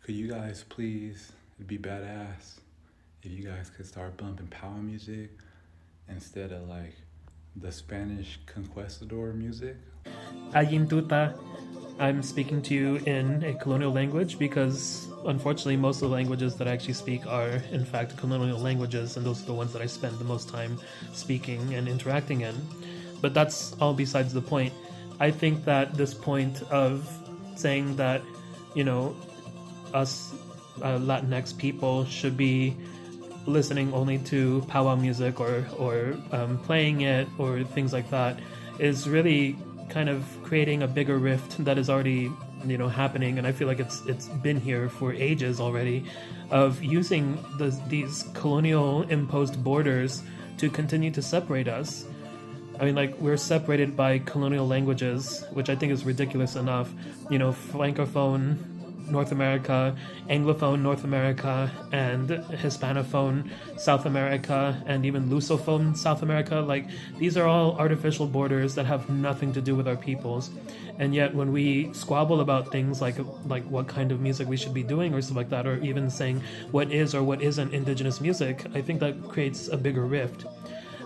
Could you guys please, it'd be badass if you guys could start bumping power music instead of like the Spanish conquistador music? Ayintuta, I'm speaking to you in a colonial language because unfortunately most of the languages that I actually speak are in fact colonial languages, and those are the ones that I spend the most time speaking and interacting in. But that's all besides the point. I think that this point of saying that, you know, us Latinx people should be listening only to powwow music or playing it or things like that is really kind of creating a bigger rift that is already happening, and I feel like it's been here for ages already, of using these colonial imposed borders to continue to separate us. I mean, like, we're separated by colonial languages, which I think is ridiculous enough. Francophone North America, Anglophone North America, and Hispanophone South America, and even Lusophone South America. Like, these are all artificial borders that have nothing to do with our peoples. And yet when we squabble about things like what kind of music we should be doing or stuff like that, or even saying what is or what isn't indigenous music, I think that creates a bigger rift.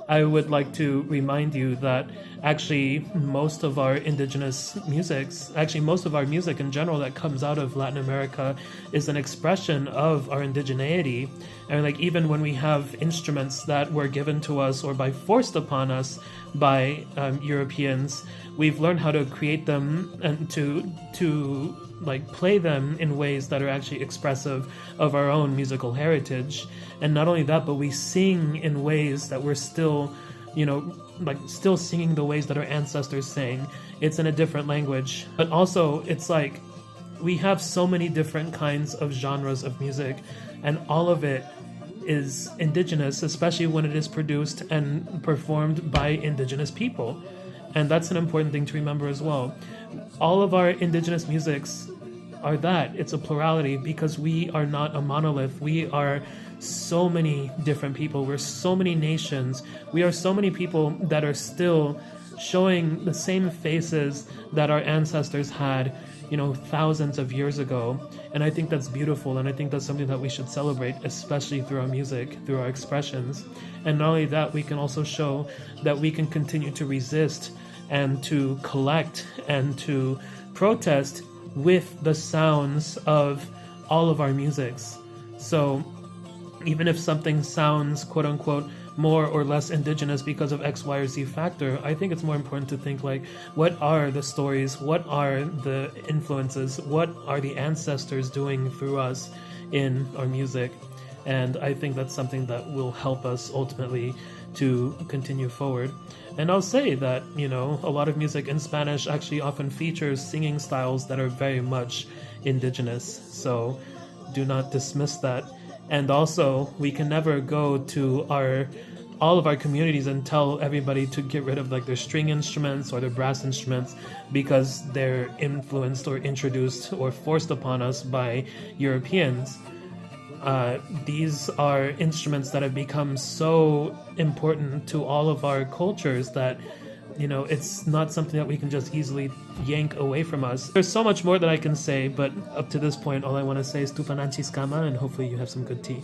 I would like to remind you that actually most of our indigenous musics, actually most of our music in general that comes out of Latin America is an expression of our indigeneity. And like, even when we have instruments that were given to us or by forced upon us by Europeans, we've learned how to create them and to like play them in ways that are actually expressive of our own musical heritage. And not only that, but we sing in ways that we're still, still singing the ways that our ancestors sang. It's in a different language, but also it's like we have so many different kinds of genres of music, and all of it is indigenous, especially when it is produced and performed by indigenous people. And that's an important thing to remember as well. All of our indigenous musics are that. It's a plurality because we are not a monolith. We are so many different people. We're so many nations. We are so many people that are still showing the same faces that our ancestors had, thousands of years ago. And I think that's beautiful, and I think that's something that we should celebrate, especially through our music, through our expressions. And not only that, we can also show that we can continue to resist and to collect and to protest with the sounds of all of our musics. So even if something sounds quote unquote more or less indigenous because of X, Y, or Z factor, I think it's more important to think like, what are the stories, what are the influences, what are the ancestors doing through us in our music? And I think that's something that will help us ultimately to continue forward. And I'll say that, a lot of music in Spanish actually often features singing styles that are very much indigenous. So do not dismiss that. And also, we can never go to all of our communities and tell everybody to get rid of like their string instruments or their brass instruments because they're influenced or introduced or forced upon us by Europeans. These are instruments that have become so important to all of our cultures that, it's not something that we can just easily yank away from us. There's so much more that I can say, but up to this point, all I want to say is Tupananchis Kama, and hopefully you have some good tea.